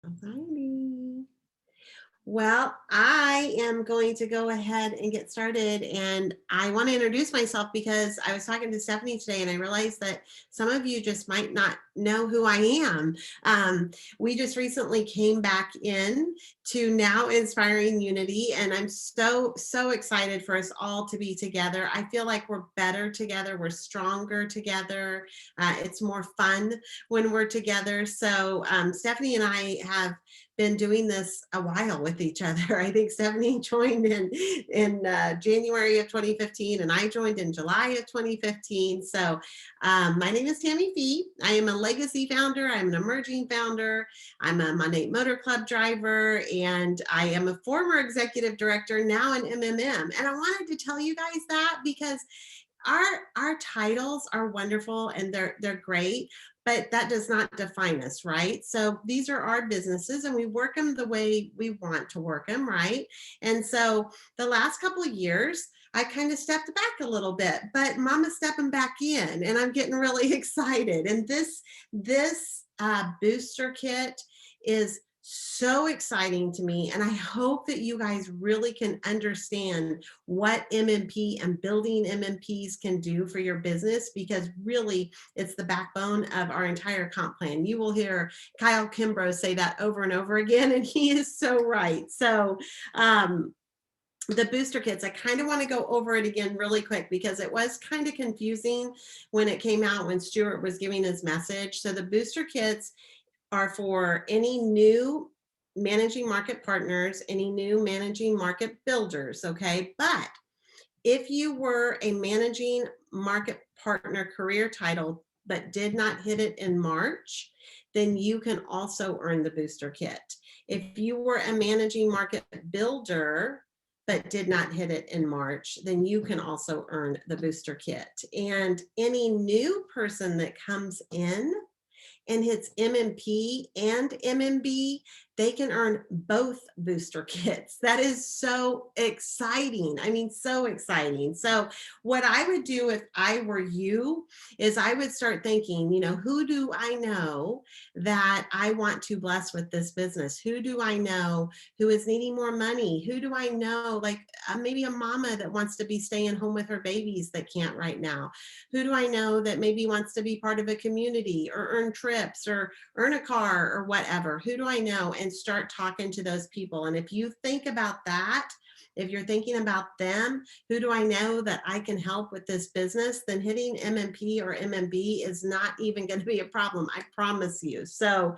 Alrighty. Well, I am going to go ahead and get started. And I want to introduce myself because I was talking to Stephanie today and I realized that some of you just might not know who I am. We just recently came back in to Now Inspiring Unity, and I'm so excited for us all to be together. I feel like we're better together, we're stronger together. It's more fun when we're together. So, Stephanie and I have been doing this a while with each other. I think Stephanie joined in January of 2015, and I joined in July of 2015. So my name is Tammy Fee. I am a legacy founder. I'm an emerging founder. I'm a Monday Motor Club driver, and I am a former executive director, now an MMM. And I wanted to tell you guys that because our titles are wonderful and they're great, but that does not define us, right? So these are our businesses and we work them the way we want to work them, right? And so the last couple of years I kind of stepped back a little bit, but Mama's stepping back in and I'm getting really excited. And this booster kit is so exciting to me, and I hope that you guys really can understand what MMP and building MMPs can do for your business, because really it's the backbone of our entire comp plan. You will hear Kyle Kimbrough say that over and over again, and he is so right. So the booster kits, I kind of want to go over it again really quick because it was kind of confusing when it came out, when Stuart was giving his message. So the booster kits are for any new managing market partners, any new managing market builders, okay? But if you were a managing market partner career title but did not hit it in March, then you can also earn the booster kit. If you were a managing market builder but did not hit it in March, then you can also earn the booster kit. And any new person that comes in and hits MMP and MMB, they can earn both booster kits. That is so exciting. I mean, so exciting. So what I would do if I were you is I would start thinking, who do I know that I want to bless with this business? Who do I know who is needing more money? Who do I know, like maybe a mama that wants to be staying home with her babies that can't right now? Who do I know that maybe wants to be part of a community or earn trips or earn a car or whatever? Who do I know? And start talking to those people. And if you think about that, if you're thinking about them, who do I know that I can help with this business, then hitting MMP or MMB is not even going to be a problem. I promise you. So,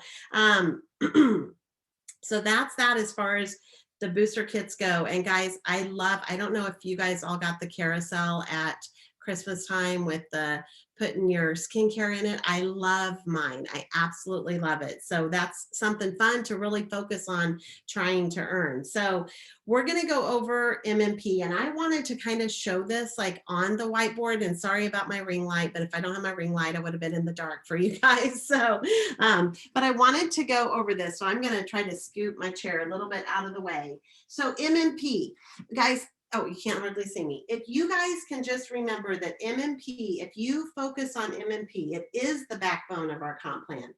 so that's that as far as the booster kits go. And guys, I don't know if you guys all got the carousel at Christmas time with the putting your skincare in it. I love mine. I absolutely love it. So that's something fun to really focus on trying to earn. So we're going to go over MMP, and I wanted to kind of show this like on the whiteboard, and sorry about my ring light, but if I don't have my ring light, I would have been in the dark for you guys. So, but I wanted to go over this. So I'm going to try to scoot my chair a little bit out of the way. So MMP, guys, oh, you can't hardly see me. If you guys can just remember that MMP, if you focus on MMP, it is the backbone of our comp plan.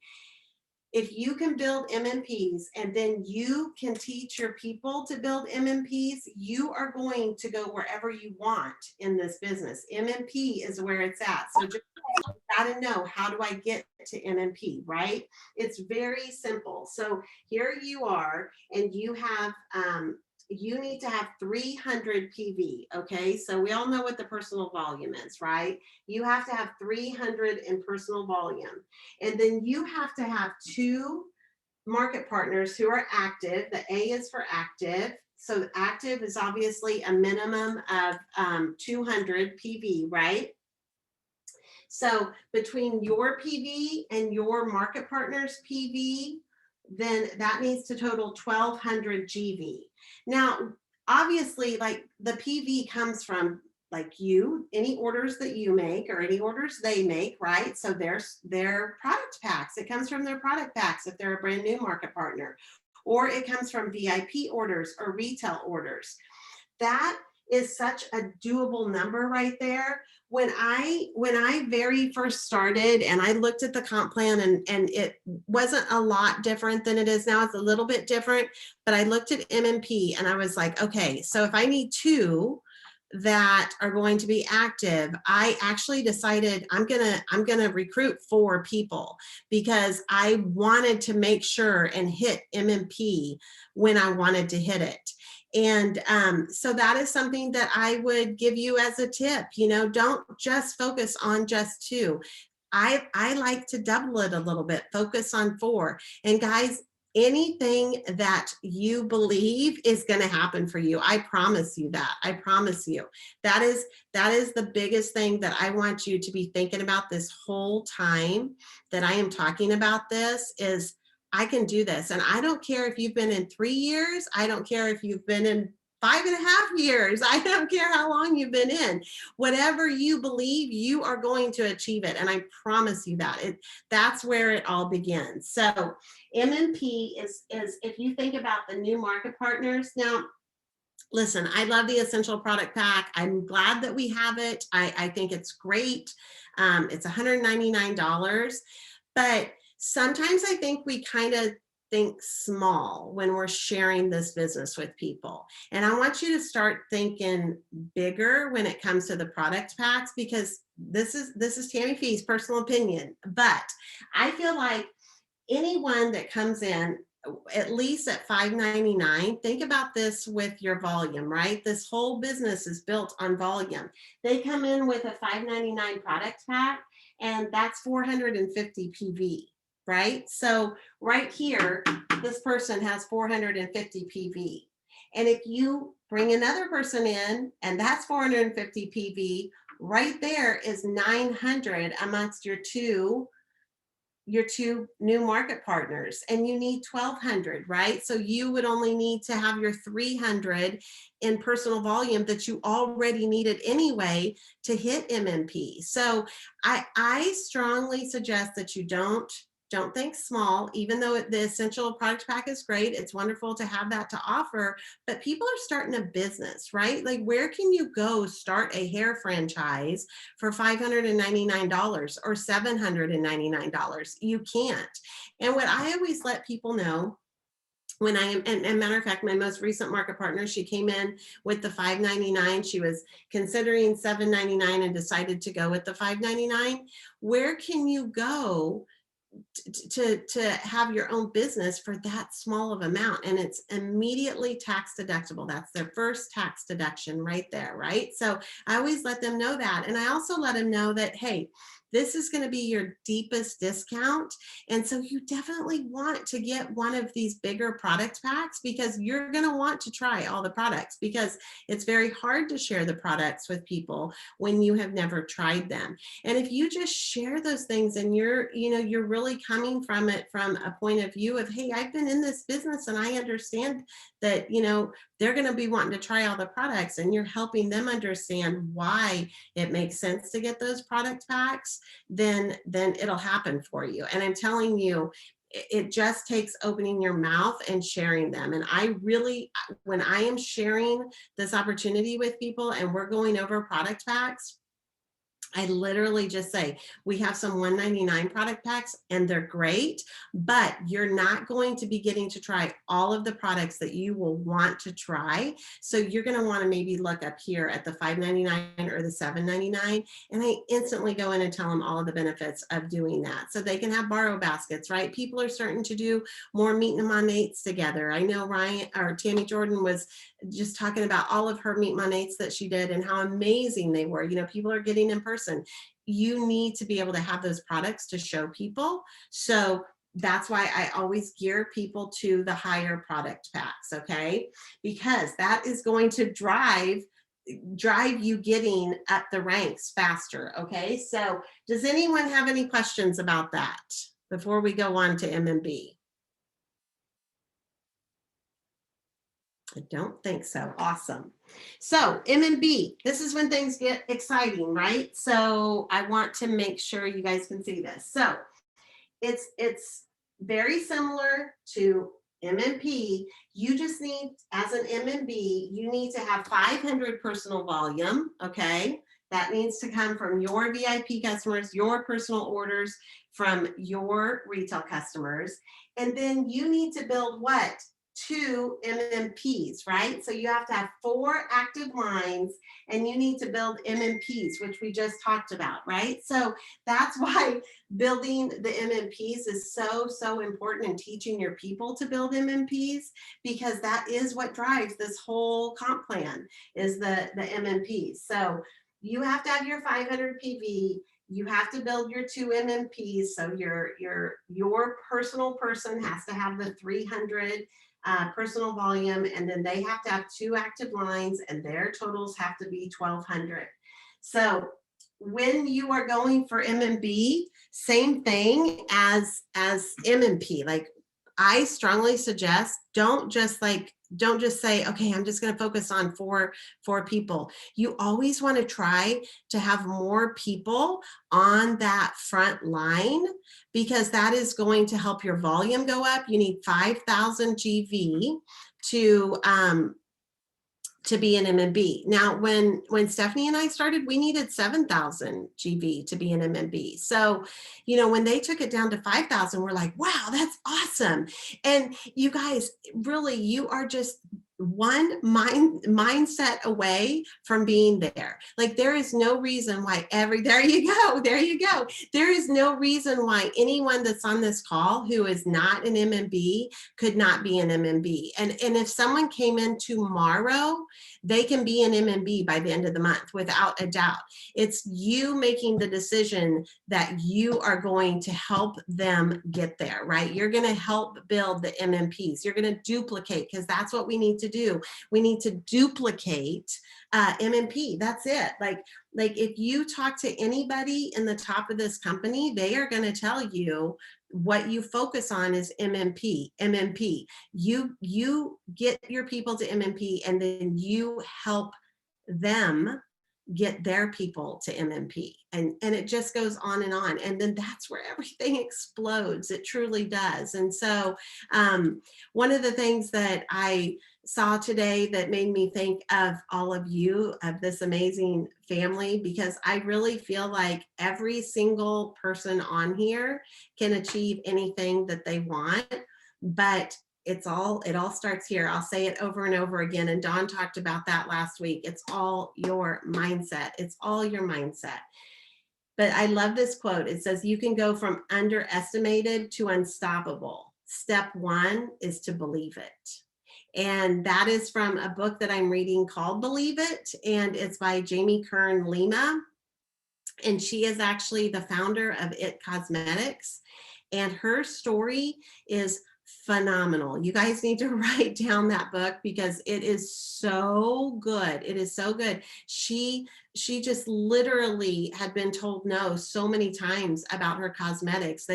If you can build MMPs and then you can teach your people to build MMPs, you are going to go wherever you want in this business. MMP is where it's at. So just got to know, how do I get to MMP, right? It's very simple. So here you are, and you have you need to have 300 PV, okay? So we all know what the personal volume is, right? You have to have 300 in personal volume. And then you have to have 2 market partners who are active. The A is for active. So active is obviously a minimum of 200 PV, right? So between your PV and your market partner's PV, then that needs to total 1,200 GV. Now, obviously, like the PV comes from like you, any orders that you make or any orders they make, right? So there's their product packs. It comes from their product packs if they're a brand new market partner, or it comes from VIP orders or retail orders. That is such a doable number right there. When I very first started and I looked at the comp plan, and it wasn't a lot different than it is now. It's a little bit different, but I looked at MMP and I was like, okay, so if I need two that are going to be active, I actually decided I'm gonna recruit 4 people because I wanted to make sure and hit MMP when I wanted to hit it. And so that is something that I would give you as a tip. You know, don't just focus on just 2. I like to double it a little bit, focus on 4. And guys, anything that you believe is going to happen for you, I promise you that. I promise you. That is the biggest thing that I want you to be thinking about this whole time that I am talking about this is I can do this. And I don't care if you've been in 3 years. I don't care if you've been in 5.5 years. I don't care how long you've been in. Whatever you believe, you are going to achieve it. And I promise you that. That's where it all begins. So MMP is if you think about the new market partners. Now, listen, I love the Essential Product Pack. I'm glad that we have it. I think it's great. It's $199. But sometimes I think we kind of think small when we're sharing this business with people. And I want you to start thinking bigger when it comes to the product packs, because this is Tammy Fee's personal opinion. But I feel like anyone that comes in at least at $5.99, think about this with your volume, right? This whole business is built on volume. They come in with a $5.99 product pack, and that's 450 PV, right? So right here, this person has 450 PV. And if you bring another person in and that's 450 PV, right there is 900 amongst your two new market partners, and you need 1,200, right? So you would only need to have your 300 in personal volume that you already needed anyway to hit MMP. So I strongly suggest that you don't think small, even though the Essential Product Pack is great. It's wonderful to have that to offer, but people are starting a business, right? Like, where can you go start a hair franchise for $599 or $799? You can't. And what I always let people know when I am, and matter of fact, my most recent market partner, she came in with the $5.99. She was considering $7.99 and decided to go with the $5.99. Where can you go to have your own business for that small of amount? And it's immediately tax deductible. That's their first tax deduction right there, right? So I always let them know that. And I also let them know that, hey, this is going to be your deepest discount. And so you definitely want to get one of these bigger product packs, because you're going to want to try all the products, because it's very hard to share the products with people when you have never tried them. And if you just share those things and you're really coming from it from a point of view of, hey, I've been in this business and I understand that, they're going to be wanting to try all the products, and you're helping them understand why it makes sense to get those product packs, then it'll happen for you. And I'm telling you, it just takes opening your mouth and sharing them. And I really, when I am sharing this opportunity with people and we're going over product packs, I literally just say, we have some $199 product packs and they're great, but you're not going to be getting to try all of the products that you will want to try. So you're going to want to maybe look up here at the $5.99 or the $7.99. And I instantly go in and tell them all of the benefits of doing that. So they can have borrow baskets, right? People are starting to do more meet and monates together. I know Tammy Jordan was just talking about all of her meet monates that she did and how amazing they were. People are getting in person. You need to be able to have those products to show people. So that's why I always gear people to the higher product packs, okay? Because that is going to drive you getting up the ranks faster, okay? So does anyone have any questions about that before we go on to MMB? I don't think so. Awesome. So MMB, this is when things get exciting, right? So I want to make sure you guys can see this. So it's very similar to MMP, you just need, as an MMB, you need to have 500 personal volume, okay? That needs to come from your VIP customers, your personal orders from your retail customers. And then you need to build what? 2 MMPs, right? So you have to have 4 active lines and you need to build MMPs, which we just talked about, right? So that's why building the MMPs is so important, and teaching your people to build MMPs, because that is what drives this whole comp plan, is the MMPs. So you have to have your 500 PV, you have to build your 2 MMPs. So your personal person has to have the 300 personal volume, and then they have to have 2 active lines, and their totals have to be 1,200. So when you are going for MMB, same thing as MMP. Like, I strongly suggest, don't just say, okay, I'm just going to focus on four people. You always want to try to have more people on that front line, because that is going to help your volume go up. You need 5,000 GV to be an MMB. Now, when Stephanie and I started, we needed 7,000 GV to be an MMB. So, when they took it down to 5,000, we're like, wow, that's awesome. And you guys, really, you are just one mindset away from being there. Like, there is no reason why there you go. There is no reason why anyone that's on this call who is not an MMB could not be an MMB. And if someone came in tomorrow, they can be an MMB by the end of the month, without a doubt. It's you making the decision that you are going to help them get there, right? You're going to help build the MMPs. You're going to duplicate, because that's what we need to do. We need to duplicate MMP. That's it. Like if you talk to anybody in the top of this company, they are going to tell you what you focus on is MMP. You get your people to MMP, and then you help them get their people to MMP, and it just goes on, and then that's where everything explodes. It truly does. And so one of the things that I saw today that made me think of all of you, of this amazing family, because I really feel like every single person on here can achieve anything that they want, but it all starts here. I'll say it over and over again. And Dawn talked about that last week. It's all your mindset. It's all your mindset. But I love this quote. It says, you can go from underestimated to unstoppable. Step 1 is to believe it. And that is from a book that I'm reading called Believe It. And it's by Jamie Kern Lima. And she is actually the founder of It Cosmetics. And her story is phenomenal. You guys need to write down that book, because it is so good. It is so good. She just literally had been told no so many times about her cosmetics.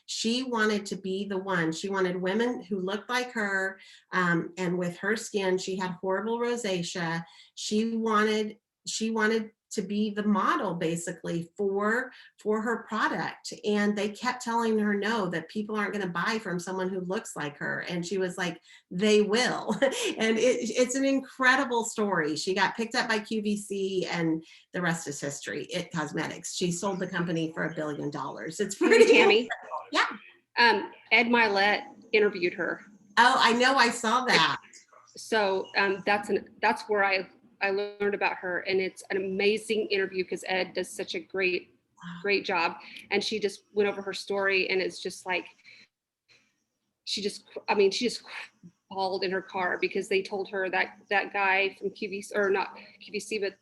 She wanted to be the one. She wanted women who looked like her, and with her skin, she had horrible rosacea. She wanted to be the model, basically, for her product. And they kept telling her no, that people aren't going to buy from someone who looks like her. And she was like, they will. And it's an incredible story. She got picked up by QVC, and the rest is history. It Cosmetics. She sold the company for $1 billion. It's pretty Tammy. Yeah. Ed Milet interviewed her. Oh, I know. I saw that. So that's where I learned about her, and it's an amazing interview, because Ed does such a great job. And she just went over her story, and it's just like, she just bawled in her car, because they told her that guy from QVC, or not QVC, but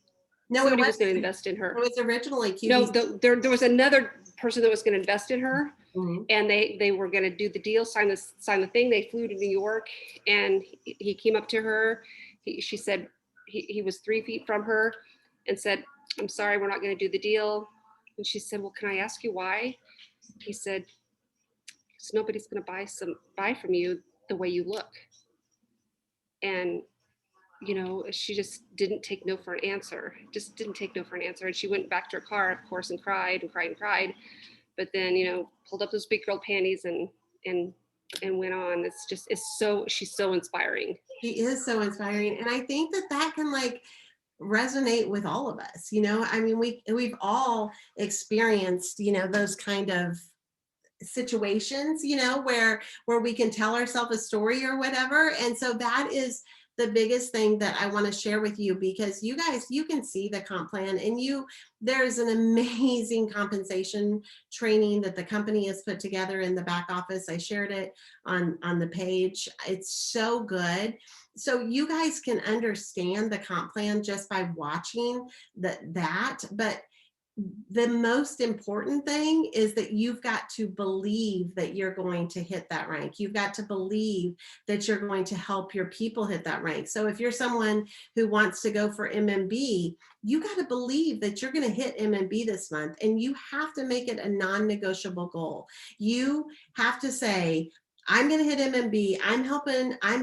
no, somebody was going to invest in her. It was originally QVC. No, there was another person that was going to invest in her. Mm-hmm. And they were going to do the deal, sign the thing. They flew to New York, and he came up to her. She said he was 3 feet from her, and said, "I'm sorry, we're not going to do the deal." And she said, "Well, can I ask you why?" He said, "Because nobody's going to buy from you the way you look." And she just didn't take no for an answer. And she went back to her car, of course, and cried. But then, pulled up those big girl panties and and went on. She's so inspiring. She is so inspiring. And I think that that can like resonate with all of us, you know. I mean, we've all experienced, you know, those kind of situations, you know, where we can tell ourselves a story or whatever. And so that is the biggest thing that I want to share with you, because you guys, you can see the comp plan, and there's an amazing compensation training that the company has put together in the back office. I shared it on the page. It's so good. So you guys can understand the comp plan just by watching that. But the most important thing is that you've got to believe that you're going to hit that rank. You've got to believe that you're going to help your people hit that rank. So if you're someone who wants to go for MMB, you got to believe that you're going to hit MMB this month, and you have to make it a non-negotiable goal. You have to say, I'm going to hit MMB. I'm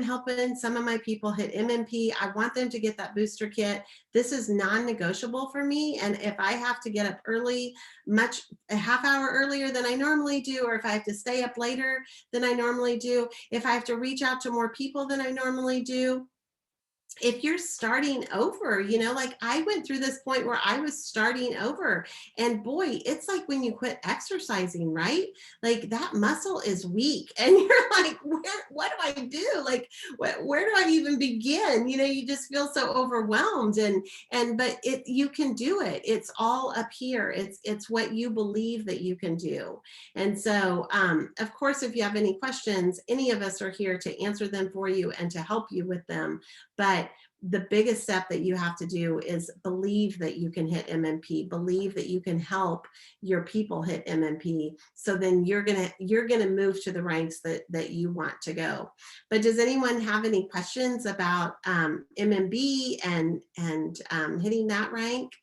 helping some of my people hit MMP. I want them to get that booster kit. This is non-negotiable for me. And if I have to get up early, a half hour earlier than I normally do, or if I have to stay up later than I normally do, if I have to reach out to more people than I normally do, if you're starting over, you know, like I went through this point where I was starting over, and boy, it's like when you quit exercising, right? Like that muscle is weak, and you're like, what do I do? Like, where do I even begin? You know, you just feel so overwhelmed, but you can do it. It's all up here. It's what you believe that you can do. And so, of course, if you have any questions, any of us are here to answer them for you and to help you with them. But the biggest step that you have to do is believe that you can hit MMP, believe that you can help your people hit MMP. So then you're gonna move to the ranks that you want to go. But does anyone have any questions about MMB and hitting that rank?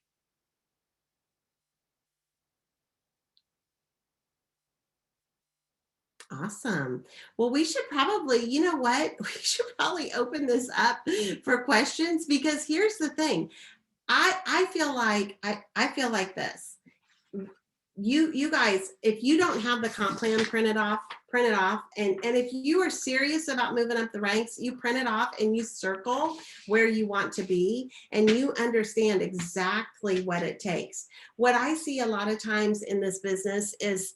Awesome. Well, we should probably, you know what? We should probably open this up for questions, because here's the thing. I feel like I feel like this. You guys, if you don't have the comp plan printed off, print it off. And if you are serious about moving up the ranks, you print it off and you circle where you want to be, and you understand exactly what it takes. What I see a lot of times in this business is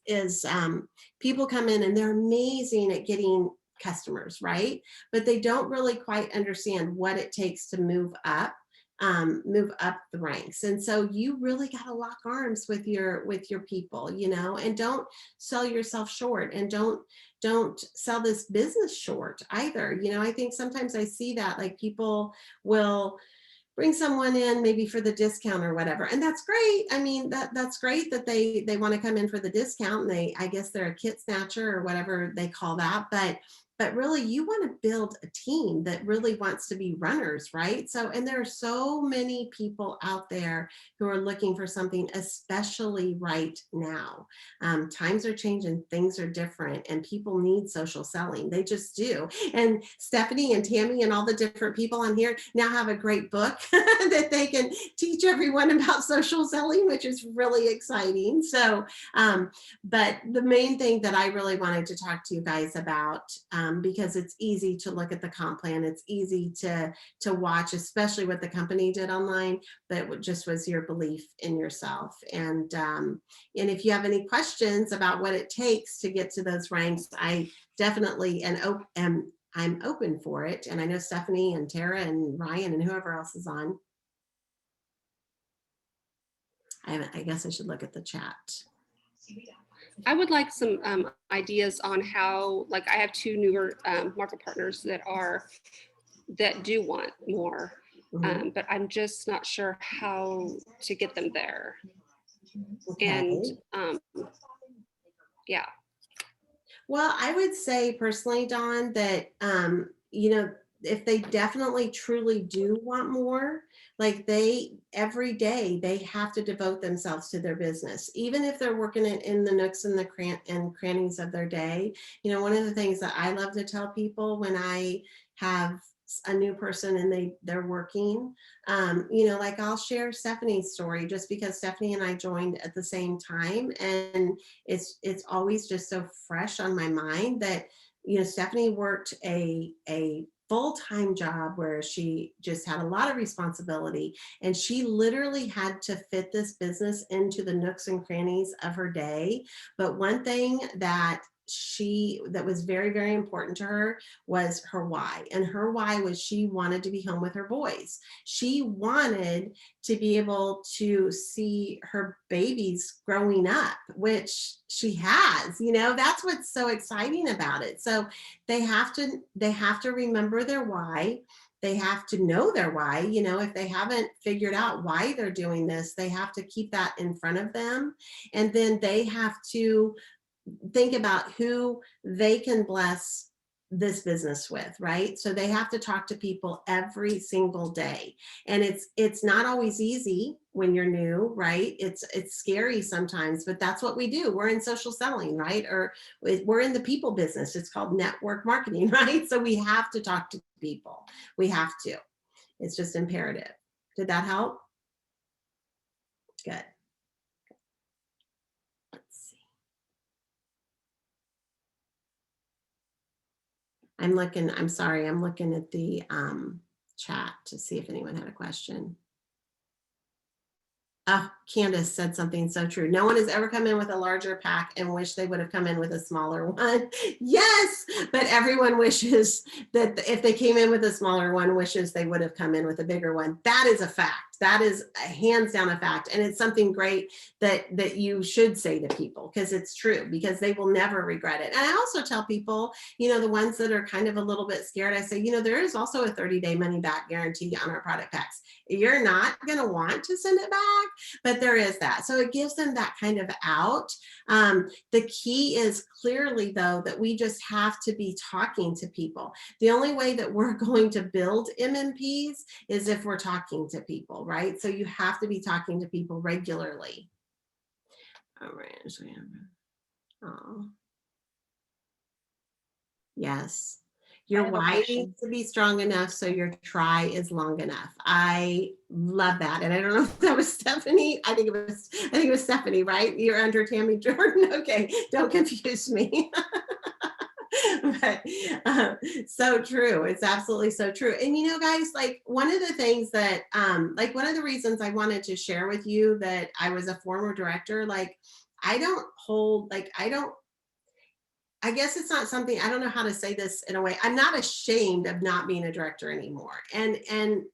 people come in and they're amazing at getting customers, right? But they don't really quite understand what it takes to move up the ranks. And so you really got to lock arms with your people, you know, and don't sell yourself short, and don't sell this business short either. You know, I think sometimes I see that, like, people will bring someone in maybe for the discount or whatever, and that's great. I mean, that's great that they want to come in for the discount, and I guess they're a kit snatcher or whatever they call that. But really, you want to build a team that really wants to be runners, right? So, and there are so many people out there who are looking for something, especially right now. Times are changing, things are different, and people need social selling. They just do. And Stephanie and Tammy and all the different people on here now have a great book that they can teach everyone about social selling, which is really exciting. So, but the main thing that I really wanted to talk to you guys about, because it's easy to look at the comp plan, it's easy to watch, especially what the company did online, but it just was your belief in yourself. And if you have any questions about what it takes to get to those ranks, I definitely I'm open for it. And I know Stephanie and Tara and Ryan and whoever else is on. I guess I should look at the chat. I would like some ideas on how, like, I have two newer market partners that do want more, but I'm just not sure how to get them there. Okay. And yeah. Well, I would say personally, Dawn, that you know, if they definitely truly do want more, like every day they have to devote themselves to their business, even if they're working in the nooks and the crannies of their day. You know, one of the things that I love to tell people when I have a new person and they're working, you know, like I'll share Stephanie's story, just because Stephanie and I joined at the same time, and it's always just so fresh on my mind that Stephanie worked a full-time job where she just had a lot of responsibility, and she literally had to fit this business into the nooks and crannies of her day. But one thing that was very, very important to her was her why. And her why was she wanted to be home with her boys. She wanted to be able to see her babies growing up, which she has. That's what's so exciting about it. So they have to remember their why. They have to know their why. If they haven't figured out why they're doing this, they have to keep that in front of them. And then they have to think about who they can bless this business with, right? So they have to talk to people every single day. And it's not always easy when you're new, right? It's scary sometimes, but that's what we do. We're in social selling, right? Or we're in the people business. It's called network marketing, right? So we have to talk to people. We have to. It's just imperative. Did that help? Good. Let's see. I'm sorry, I'm looking at the chat to see if anyone had a question. Oh, Candace said something so true. No one has ever come in with a larger pack and wish they would have come in with a smaller one. Yes, but everyone wishes that if they came in with a smaller one, wishes they would have come in with a bigger one. That is a fact. That is hands down a fact. And it's something great that you should say to people, because it's true, because they will never regret it. And I also tell people, the ones that are kind of a little bit scared, I say, there is also a 30-day money back guarantee on our product packs. You're not going to want to send it back, but there is that. So it gives them that kind of out. The key is clearly, though, that we just have to be talking to people. The only way that we're going to build MMPs is if we're talking to people, right? So you have to be talking to people regularly. All right. Oh. Yes. Your why needs to be strong enough so your try is long enough. I love that. And I don't know if that was Stephanie. I think it was Stephanie, right? You're under Tammy Jordan. Okay, don't confuse me. But so true. It's absolutely so true. And guys, like one of the things that one of the reasons I wanted to share with you that I was a former director, I guess it's not something, I don't know how to say this in a way. I'm not ashamed of not being a director anymore. And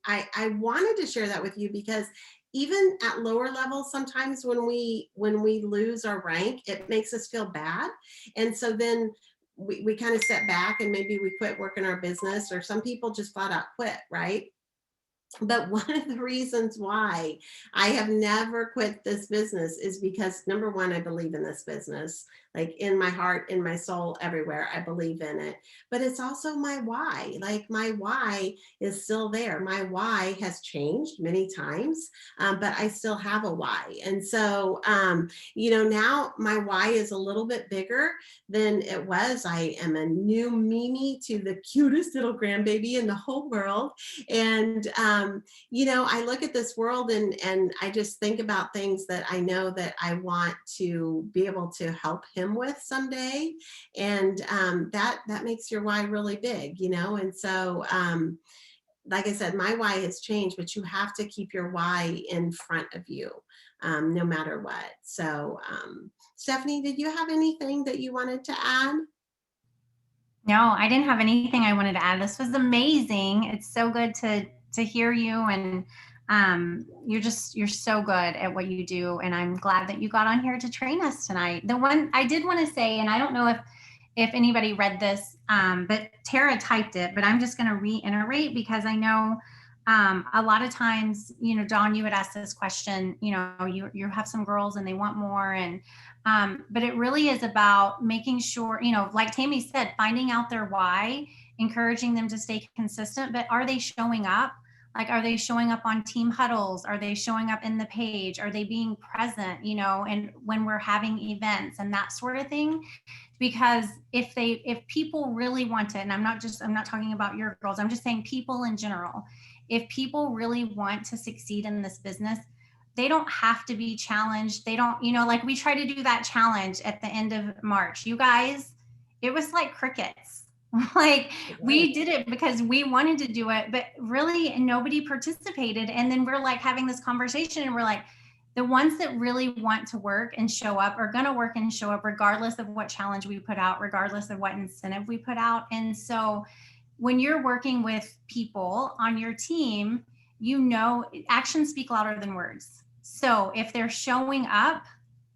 I wanted to share that with you because even at lower levels, sometimes when we lose our rank, it makes us feel bad. And so then we kind of step back and maybe we quit working our business, or some people just flat out quit, right? But one of the reasons why I have never quit this business is because, number one, I believe in this business, like in my heart, in my soul, everywhere. I believe in it. But it's also my why. Like my why is still there. My why has changed many times, but I still have a why. And so, now my why is a little bit bigger than it was. I am a new Mimi to the cutest little grandbaby in the whole world. And, I look at this world and I just think about things that I know that I want to be able to help him with someday. And that makes your why really big, And so, like I said, my why has changed, but you have to keep your why in front of you, no matter what. So, Stephanie, did you have anything that you wanted to add? No, I didn't have anything I wanted to add. This was amazing. It's so good to hear you, and you're so good at what you do, and I'm glad that you got on here to train us tonight. The one I did want to say, and I don't know if anybody read this, but Tara typed it, but I'm just going to reiterate because I know a lot of times, Dawn, you would ask this question, you have some girls and they want more, and but it really is about making sure, like Tammy said, finding out their why, encouraging them to stay consistent, but are they showing up? Like, are they showing up on team huddles? Are they showing up in the page? Are they being present, and when we're having events and that sort of thing? Because if people really want it, and I'm not talking about your girls, I'm just saying people in general, if people really want to succeed in this business, they don't have to be challenged. They don't, like we try to do that challenge at the end of March. You guys, it was like crickets. Like Right. we did it because we wanted to do it, but really nobody participated. And then we're like having this conversation and we're like, the ones that really want to work and show up are going to work and show up regardless of what challenge we put out, regardless of what incentive we put out. And so when you're working with people on your team, you know, actions speak louder than words. So if they're showing up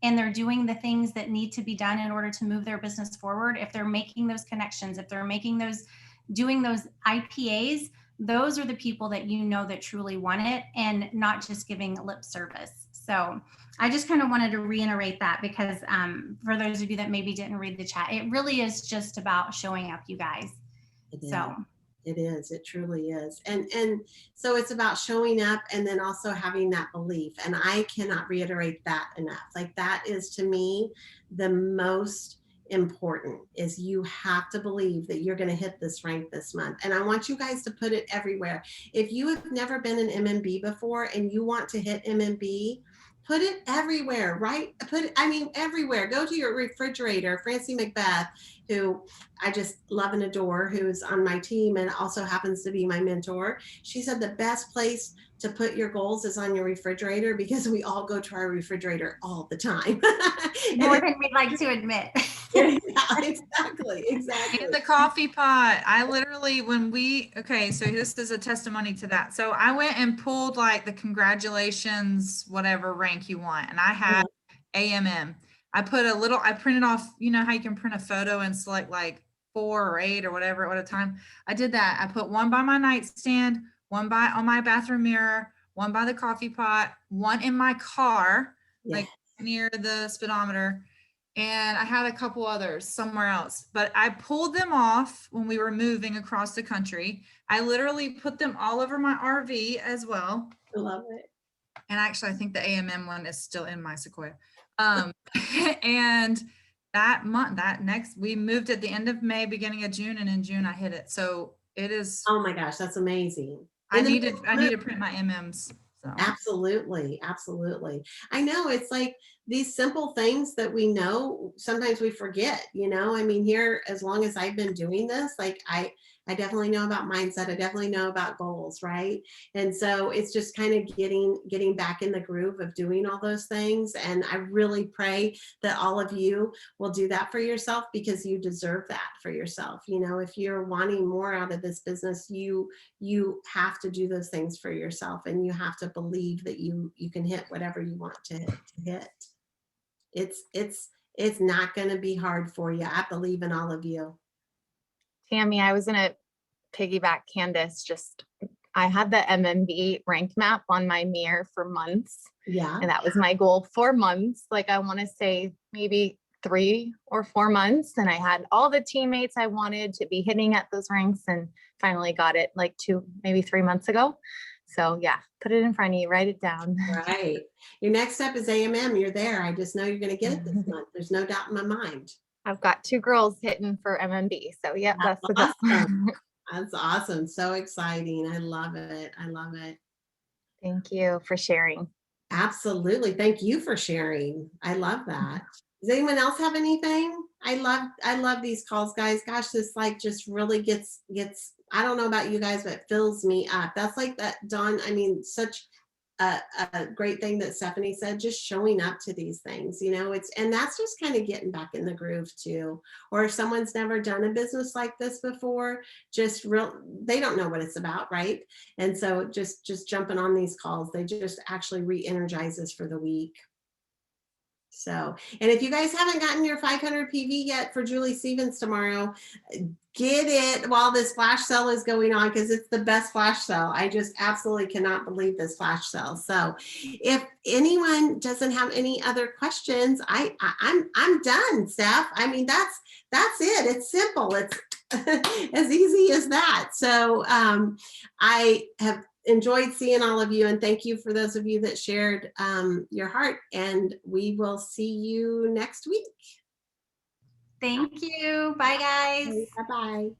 and they're doing the things that need to be done in order to move their business forward, if they're making those connections, if they're making those, doing those IPAs, those are the people that you know that truly want it and not just giving lip service. So I just kind of wanted to reiterate that because for those of you that maybe didn't read the chat, it really is just about showing up, you guys. It is. So It is. It truly is. And so it's about showing up and then also having that belief. And I cannot reiterate that enough. Like that is to me the most important is you have to believe that you're going to hit this rank this month. And I want you guys to put it everywhere. If you have never been an MMB before and you want to hit MMB, put it everywhere, right? Put it, I mean, everywhere. Go to your refrigerator. Francie Macbeth, who I just love and adore, who's on my team and also happens to be my mentor. She said the best place to put your goals is on your refrigerator because we all go to our refrigerator all the time. more than we'd like to admit. Yeah, exactly. In the coffee pot. I literally, okay, so this is a testimony to that. So I went and pulled like the congratulations, whatever rank you want. And I had AMM. I printed off, you know how you can print a photo and select like 4 or 8 or whatever at a time. I did that. I put one by my nightstand, one on my bathroom mirror, one by the coffee pot, one in my car, like near the speedometer. And I had a couple others somewhere else, but I pulled them off when we were moving across the country. I literally put them all over my RV as well. I love it. And actually, I think the AMM one is still in my Sequoia. And we moved at the end of May, beginning of June, and in June I hit it. So it is. Oh my gosh, that's amazing. I need to print my MMs. So. Absolutely. Absolutely. I know it's like these simple things that we know, sometimes we forget, you know, I mean, here, as long as I've been doing this, like I definitely know about mindset. I definitely know about goals. Right. And so it's just kind of getting back in the groove of doing all those things. And I really pray that all of you will do that for yourself because you deserve that for yourself. You know, if you're wanting more out of this business, you have to do those things for yourself and you have to believe that you can hit whatever you want to hit. It's not going to be hard for you. I believe in all of you. Tammy, I was gonna piggyback Candace. I had the MMB rank map on my mirror for months. Yeah. And that was my goal for months. Like I want to say maybe 3 or 4 months. And I had all the teammates I wanted to be hitting at those ranks and finally got it like 2, maybe 3 months ago. So yeah, put it in front of you, write it down. Right. Your next step is AMM. You're there. I just know you're going to get it this month. There's no doubt in my mind. I've got 2 girls hitting for MMB. So yeah, that's the goal. Awesome. That's awesome. So exciting. I love it. I love it. Thank you for sharing. Absolutely. Thank you for sharing. I love that. Does anyone else have anything? I love these calls, guys. Gosh, this like just really gets, I don't know about you guys, but it fills me up. That's like that, Dawn. I mean, such a great thing that Stephanie said, just showing up to these things, you know, and that's just kind of getting back in the groove too. Or if someone's never done a business like this before, they don't know what it's about. Right. And so just jumping on these calls, they just actually re-energize us for the week. So, and if you guys haven't gotten your 500 PV yet for Julie Stevens tomorrow, get it while this flash sale is going on because it's the best flash sale. I just absolutely cannot believe this flash sale. So, if anyone doesn't have any other questions, I'm done, Steph. I mean, that's it. It's simple. It's as easy as that. So, I have enjoyed seeing all of you and thank you for those of you that shared your heart, and we will see you next week. Thank you. Bye guys. Bye-bye.